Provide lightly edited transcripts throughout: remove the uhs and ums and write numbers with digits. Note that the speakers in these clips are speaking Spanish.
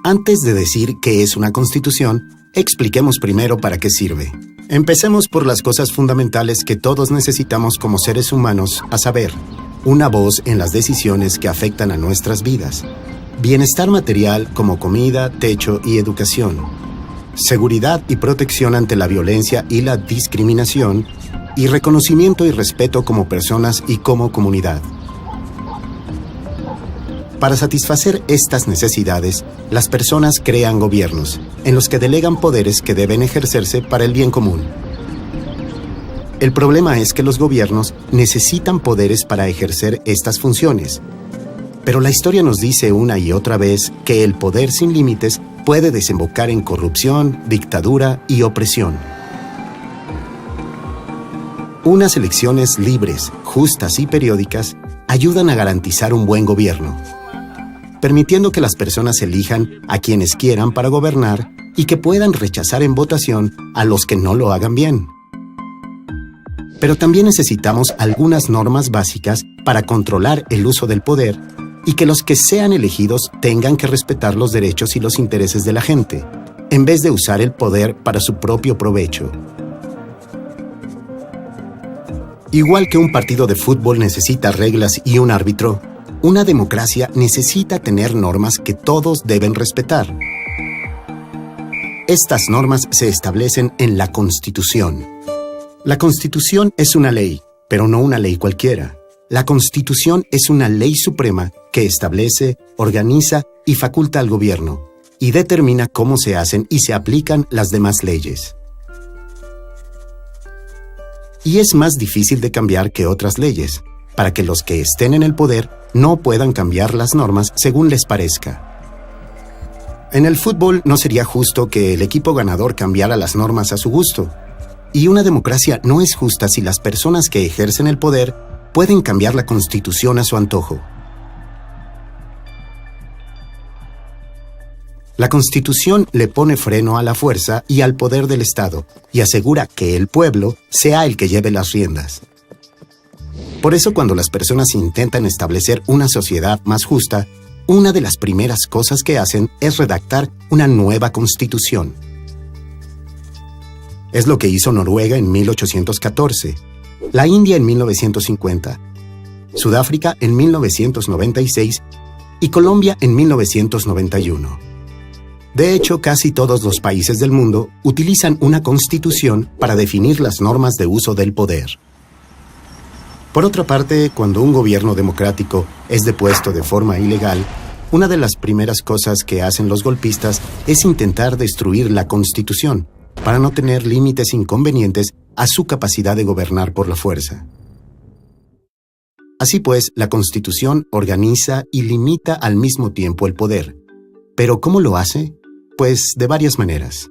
Antes de decir qué es una constitución, expliquemos primero para qué sirve. Empecemos por las cosas fundamentales que todos necesitamos como seres humanos, a saber, una voz en las decisiones que afectan a nuestras vidas, bienestar material como comida, techo y educación, seguridad y protección ante la violencia y la discriminación, y reconocimiento y respeto como personas y como comunidad. Para satisfacer estas necesidades, las personas crean gobiernos, en los que delegan poderes que deben ejercerse para el bien común. El problema es que los gobiernos necesitan poderes para ejercer estas funciones. Pero la historia nos dice una y otra vez que el poder sin límites puede desembocar en corrupción, dictadura y opresión. Unas elecciones libres, justas y periódicas ayudan a garantizar un buen gobierno, permitiendo que las personas elijan a quienes quieran para gobernar y que puedan rechazar en votación a los que no lo hagan bien. Pero también necesitamos algunas normas básicas para controlar el uso del poder y que los que sean elegidos tengan que respetar los derechos y los intereses de la gente, en vez de usar el poder para su propio provecho. Igual que un partido de fútbol necesita reglas y un árbitro, una democracia necesita tener normas que todos deben respetar. Estas normas se establecen en la Constitución. La Constitución es una ley, pero no una ley cualquiera. La Constitución es una ley suprema que establece, organiza y faculta al gobierno, y determina cómo se hacen y se aplican las demás leyes. Y es más difícil de cambiar que otras leyes, para que los que estén en el poder no puedan cambiar las normas según les parezca. En el fútbol no sería justo que el equipo ganador cambiara las normas a su gusto. Y una democracia no es justa si las personas que ejercen el poder pueden cambiar la Constitución a su antojo. La Constitución le pone freno a la fuerza y al poder del Estado y asegura que el pueblo sea el que lleve las riendas. Por eso, cuando las personas intentan establecer una sociedad más justa, una de las primeras cosas que hacen es redactar una nueva constitución. Es lo que hizo Noruega en 1814, la India en 1950, Sudáfrica en 1996 y Colombia en 1991. De hecho, casi todos los países del mundo utilizan una constitución para definir las normas de uso del poder. Por otra parte, cuando un gobierno democrático es depuesto de forma ilegal, una de las primeras cosas que hacen los golpistas es intentar destruir la Constitución, para no tener límites inconvenientes a su capacidad de gobernar por la fuerza. Así pues, la Constitución organiza y limita al mismo tiempo el poder. ¿Pero cómo lo hace? Pues de varias maneras.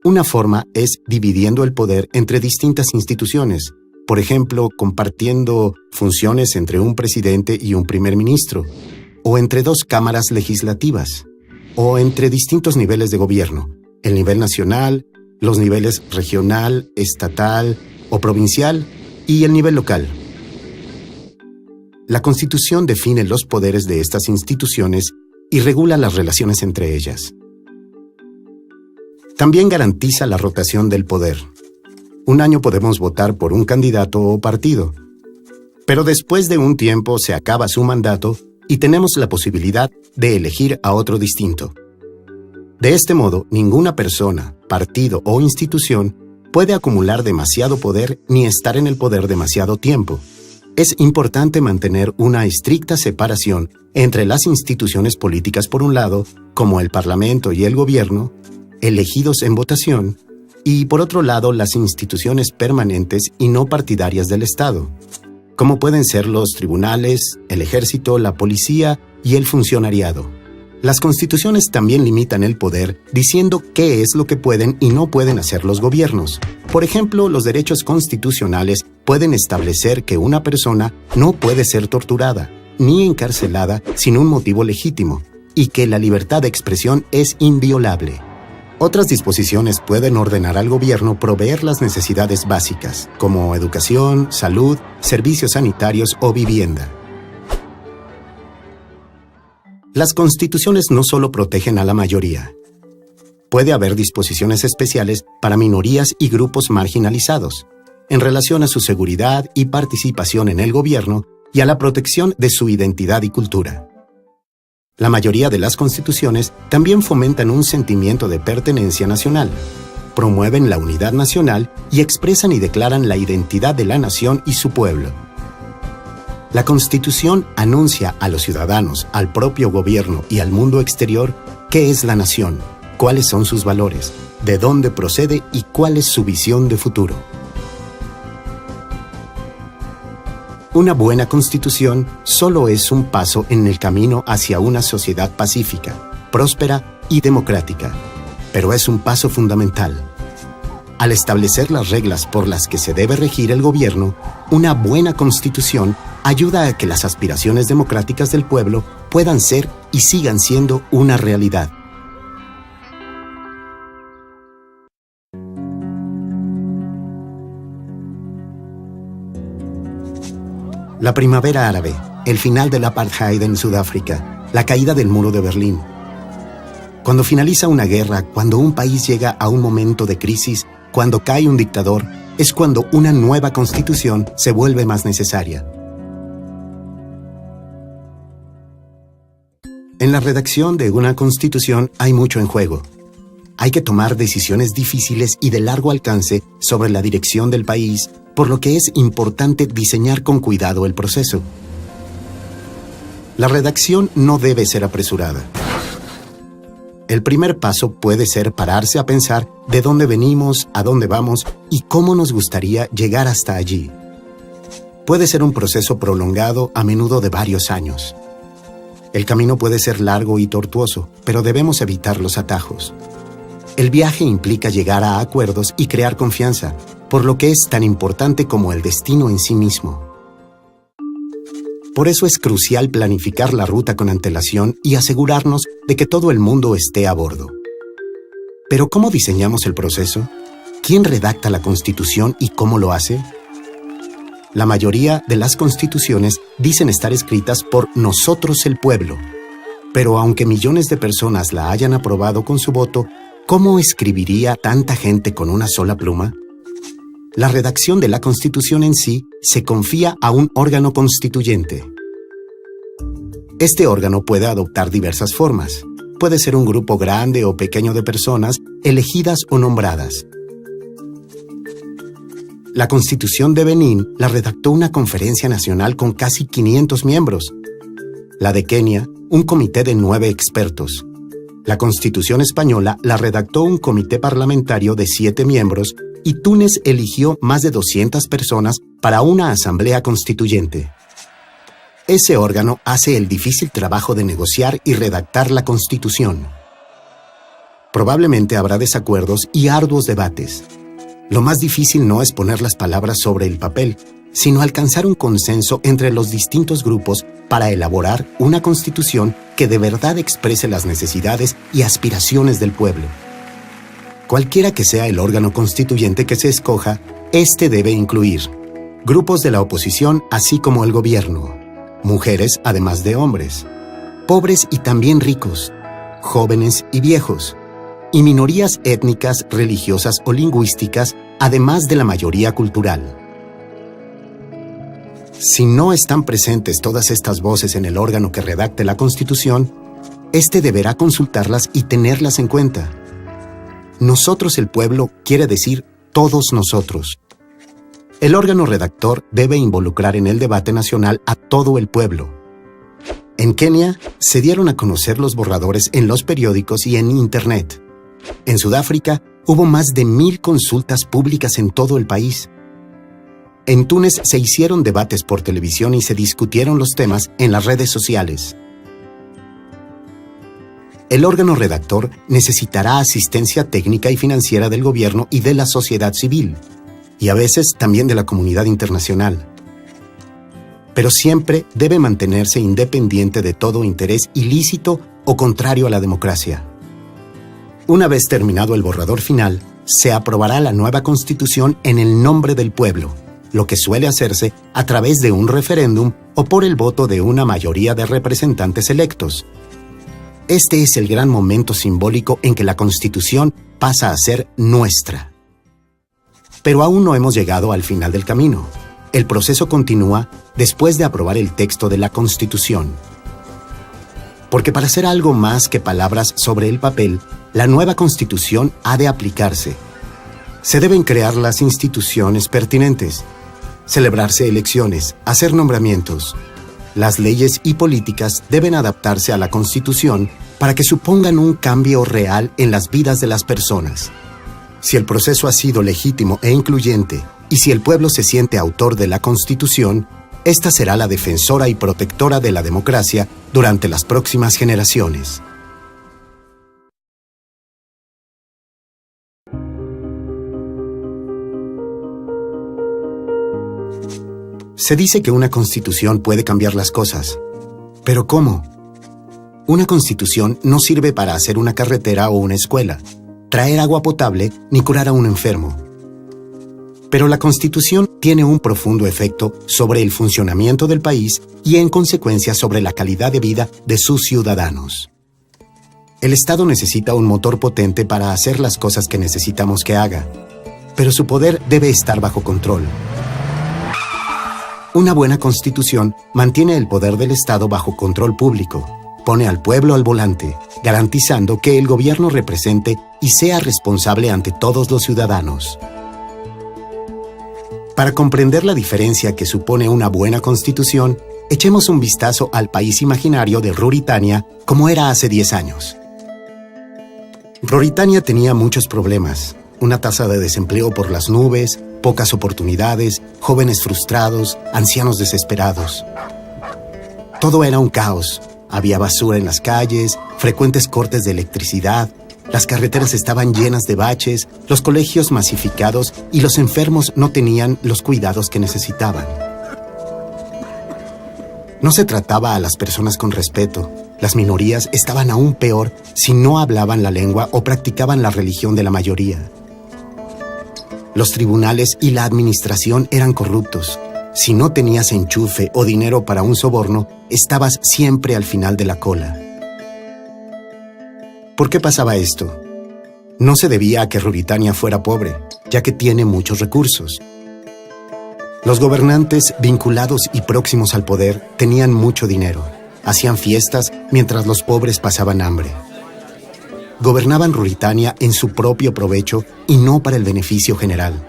Una forma es dividiendo el poder entre distintas instituciones, por ejemplo, compartiendo funciones entre un presidente y un primer ministro, o entre dos cámaras legislativas, o entre distintos niveles de gobierno, el nivel nacional, los niveles regional, estatal o provincial y el nivel local. La Constitución define los poderes de estas instituciones y regula las relaciones entre ellas. También garantiza la rotación del poder. Un año podemos votar por un candidato o partido, pero después de un tiempo se acaba su mandato y tenemos la posibilidad de elegir a otro distinto. De este modo, ninguna persona, partido o institución puede acumular demasiado poder ni estar en el poder demasiado tiempo. Es importante mantener una estricta separación entre las instituciones políticas por un lado, como el Parlamento y el gobierno, elegidos en votación, y por otro lado las instituciones permanentes y no partidarias del Estado, como pueden ser los tribunales, el ejército, la policía y el funcionariado. Las constituciones también limitan el poder, diciendo qué es lo que pueden y no pueden hacer los gobiernos. Por ejemplo, los derechos constitucionales pueden establecer que una persona no puede ser torturada ni encarcelada sin un motivo legítimo, y que la libertad de expresión es inviolable. Otras disposiciones pueden ordenar al gobierno proveer las necesidades básicas, como educación, salud, servicios sanitarios o vivienda. Las constituciones no solo protegen a la mayoría. Puede haber disposiciones especiales para minorías y grupos marginalizados, en relación a su seguridad y participación en el gobierno y a la protección de su identidad y cultura. La mayoría de las constituciones también fomentan un sentimiento de pertenencia nacional, promueven la unidad nacional y expresan y declaran la identidad de la nación y su pueblo. La Constitución anuncia a los ciudadanos, al propio gobierno y al mundo exterior qué es la nación, cuáles son sus valores, de dónde procede y cuál es su visión de futuro. Una buena constitución solo es un paso en el camino hacia una sociedad pacífica, próspera y democrática, pero es un paso fundamental. Al establecer las reglas por las que se debe regir el gobierno, una buena constitución ayuda a que las aspiraciones democráticas del pueblo puedan ser y sigan siendo una realidad. La primavera árabe, el final del apartheid en Sudáfrica, la caída del muro de Berlín. Cuando finaliza una guerra, cuando un país llega a un momento de crisis, cuando cae un dictador, es cuando una nueva constitución se vuelve más necesaria. En la redacción de una constitución hay mucho en juego. Hay que tomar decisiones difíciles y de largo alcance sobre la dirección del país, por lo que es importante diseñar con cuidado el proceso. La redacción no debe ser apresurada. El primer paso puede ser pararse a pensar de dónde venimos, a dónde vamos y cómo nos gustaría llegar hasta allí. Puede ser un proceso prolongado, a menudo de varios años. El camino puede ser largo y tortuoso, pero debemos evitar los atajos. El viaje implica llegar a acuerdos y crear confianza, por lo que es tan importante como el destino en sí mismo. Por eso es crucial planificar la ruta con antelación y asegurarnos de que todo el mundo esté a bordo. Pero ¿cómo diseñamos el proceso? ¿Quién redacta la Constitución y cómo lo hace? La mayoría de las constituciones dicen estar escritas por nosotros el pueblo. Pero aunque millones de personas la hayan aprobado con su voto, ¿cómo escribiría tanta gente con una sola pluma? La redacción de la Constitución en sí se confía a un órgano constituyente. Este órgano puede adoptar diversas formas. Puede ser un grupo grande o pequeño de personas, elegidas o nombradas. La Constitución de Benín la redactó una conferencia nacional con casi 500 miembros. La de Kenia, un comité de 9 expertos. La Constitución española la redactó un comité parlamentario de 7 miembros y Túnez eligió más de 200 personas para una asamblea constituyente. Ese órgano hace el difícil trabajo de negociar y redactar la Constitución. Probablemente habrá desacuerdos y arduos debates. Lo más difícil no es poner las palabras sobre el papel, sino alcanzar un consenso entre los distintos grupos para elaborar una Constitución que de verdad exprese las necesidades y aspiraciones del pueblo. Cualquiera que sea el órgano constituyente que se escoja, este debe incluir grupos de la oposición así como el gobierno, mujeres además de hombres, pobres y también ricos, jóvenes y viejos, y minorías étnicas, religiosas o lingüísticas, además de la mayoría cultural. Si no están presentes todas estas voces en el órgano que redacte la Constitución, este deberá consultarlas y tenerlas en cuenta. Nosotros el pueblo quiere decir todos nosotros. El órgano redactor debe involucrar en el debate nacional a todo el pueblo. En Kenia se dieron a conocer los borradores en los periódicos y en Internet. En Sudáfrica hubo más de 1000 consultas públicas en todo el país. En Túnez se hicieron debates por televisión y se discutieron los temas en las redes sociales. El órgano redactor necesitará asistencia técnica y financiera del gobierno y de la sociedad civil, y a veces también de la comunidad internacional. Pero siempre debe mantenerse independiente de todo interés ilícito o contrario a la democracia. Una vez terminado el borrador final, se aprobará la nueva Constitución en el nombre del pueblo, lo que suele hacerse a través de un referéndum o por el voto de una mayoría de representantes electos, Este es el gran momento simbólico en que la Constitución pasa a ser nuestra. Pero aún no hemos llegado al final del camino. El proceso continúa después de aprobar el texto de la Constitución. Porque para ser algo más que palabras sobre el papel, la nueva Constitución ha de aplicarse. Se deben crear las instituciones pertinentes, celebrarse elecciones, hacer nombramientos. Las leyes y políticas deben adaptarse a la Constitución para que supongan un cambio real en las vidas de las personas. Si el proceso ha sido legítimo e incluyente, y si el pueblo se siente autor de la Constitución, esta será la defensora y protectora de la democracia durante las próximas generaciones. Se dice que una constitución puede cambiar las cosas. ¿Pero cómo? Una constitución no sirve para hacer una carretera o una escuela, traer agua potable ni curar a un enfermo. Pero la Constitución tiene un profundo efecto sobre el funcionamiento del país y en consecuencia sobre la calidad de vida de sus ciudadanos. El Estado necesita un motor potente para hacer las cosas que necesitamos que haga, pero su poder debe estar bajo control. Una buena Constitución mantiene el poder del Estado bajo control público, pone al pueblo al volante, garantizando que el gobierno represente y sea responsable ante todos los ciudadanos. Para comprender la diferencia que supone una buena Constitución, echemos un vistazo al país imaginario de Ruritania como era hace 10 años. Ruritania tenía muchos problemas, una tasa de desempleo por las nubes, pocas oportunidades, jóvenes frustrados, ancianos desesperados. Todo era un caos. Había basura en las calles, frecuentes cortes de electricidad, las carreteras estaban llenas de baches, los colegios masificados y los enfermos no tenían los cuidados que necesitaban. No se trataba a las personas con respeto. Las minorías estaban aún peor si no hablaban la lengua o practicaban la religión de la mayoría. Los tribunales y la administración eran corruptos. Si no tenías enchufe o dinero para un soborno, estabas siempre al final de la cola. ¿Por qué pasaba esto? No se debía a que Ruritania fuera pobre, ya que tiene muchos recursos. Los gobernantes vinculados y próximos al poder tenían mucho dinero. Hacían fiestas mientras los pobres pasaban hambre. Gobernaban Ruritania en su propio provecho y no para el beneficio general.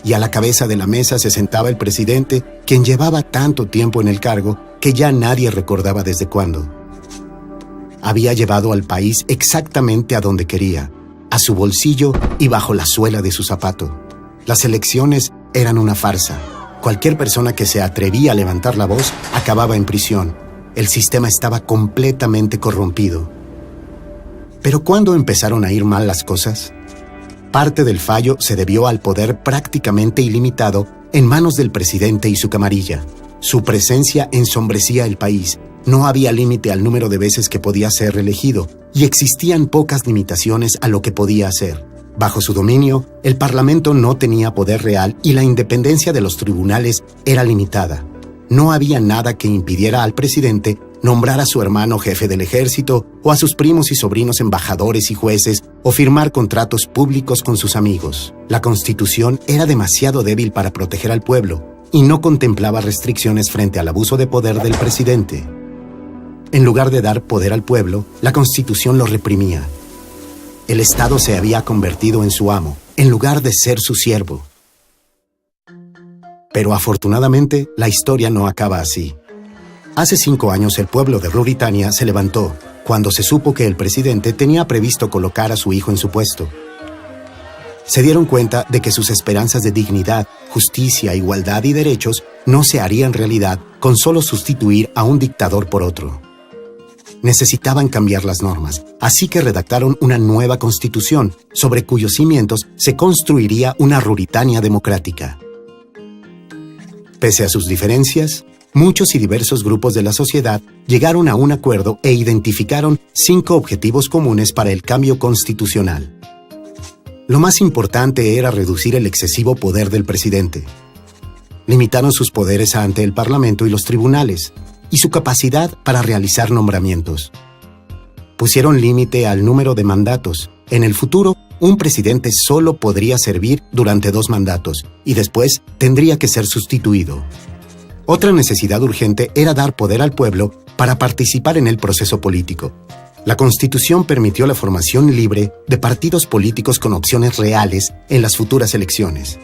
Y a la cabeza de la mesa se sentaba el presidente, quien llevaba tanto tiempo en el cargo que ya nadie recordaba desde cuándo. Había llevado al país exactamente a donde quería, a su bolsillo y bajo la suela de su zapato. Las elecciones eran una farsa. Cualquier persona que se atrevía a levantar la voz acababa en prisión. El sistema estaba completamente corrompido. ¿Pero cuándo empezaron a ir mal las cosas? Parte del fallo se debió al poder prácticamente ilimitado en manos del presidente y su camarilla. Su presencia ensombrecía el país. No había límite al número de veces que podía ser reelegido y existían pocas limitaciones a lo que podía hacer. Bajo su dominio, el Parlamento no tenía poder real y la independencia de los tribunales era limitada. No había nada que impidiera al presidente nombrar a su hermano jefe del ejército o a sus primos y sobrinos embajadores y jueces o firmar contratos públicos con sus amigos. La Constitución era demasiado débil para proteger al pueblo y no contemplaba restricciones frente al abuso de poder del presidente. En lugar de dar poder al pueblo, la Constitución lo reprimía. El Estado se había convertido en su amo, en lugar de ser su siervo. Pero afortunadamente, la historia no acaba así. Hace 5 años el pueblo de Ruritania se levantó cuando se supo que el presidente tenía previsto colocar a su hijo en su puesto. Se dieron cuenta de que sus esperanzas de dignidad, justicia, igualdad y derechos no se harían realidad con solo sustituir a un dictador por otro. Necesitaban cambiar las normas, así que redactaron una nueva constitución, sobre cuyos cimientos se construiría una Ruritania democrática. Pese a sus diferencias, muchos y diversos grupos de la sociedad llegaron a un acuerdo e identificaron 5 objetivos comunes para el cambio constitucional. Lo más importante era reducir el excesivo poder del presidente. Limitaron sus poderes ante el Parlamento y los tribunales, y su capacidad para realizar nombramientos. Pusieron límite al número de mandatos. En el futuro, un presidente solo podría servir durante 2 mandatos y después tendría que ser sustituido. Otra necesidad urgente era dar poder al pueblo para participar en el proceso político. La Constitución permitió la formación libre de partidos políticos con opciones reales en las futuras elecciones.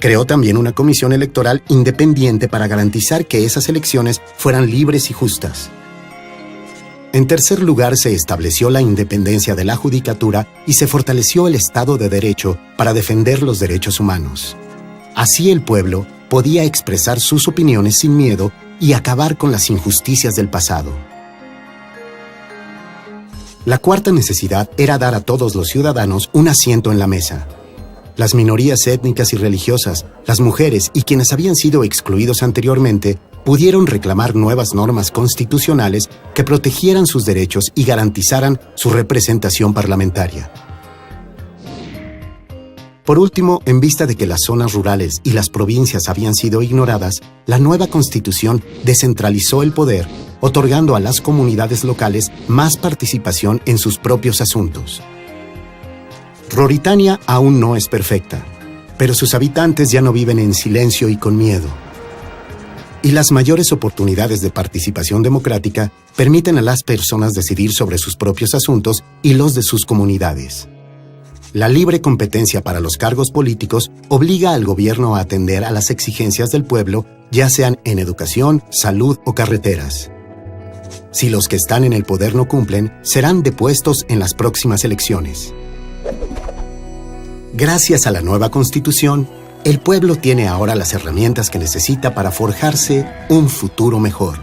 Creó también una comisión electoral independiente para garantizar que esas elecciones fueran libres y justas. En tercer lugar, se estableció la independencia de la judicatura y se fortaleció el Estado de Derecho para defender los derechos humanos. Así el pueblo podía expresar sus opiniones sin miedo y acabar con las injusticias del pasado. La cuarta necesidad era dar a todos los ciudadanos un asiento en la mesa. Las minorías étnicas y religiosas, las mujeres y quienes habían sido excluidos anteriormente pudieron reclamar nuevas normas constitucionales que protegieran sus derechos y garantizaran su representación parlamentaria. Por último, en vista de que las zonas rurales y las provincias habían sido ignoradas, la nueva Constitución descentralizó el poder, otorgando a las comunidades locales más participación en sus propios asuntos. Ruritania aún no es perfecta, pero sus habitantes ya no viven en silencio y con miedo. Y las mayores oportunidades de participación democrática permiten a las personas decidir sobre sus propios asuntos y los de sus comunidades. La libre competencia para los cargos políticos obliga al gobierno a atender a las exigencias del pueblo, ya sean en educación, salud o carreteras. Si los que están en el poder no cumplen, serán depuestos en las próximas elecciones. Gracias a la nueva Constitución, el pueblo tiene ahora las herramientas que necesita para forjarse un futuro mejor.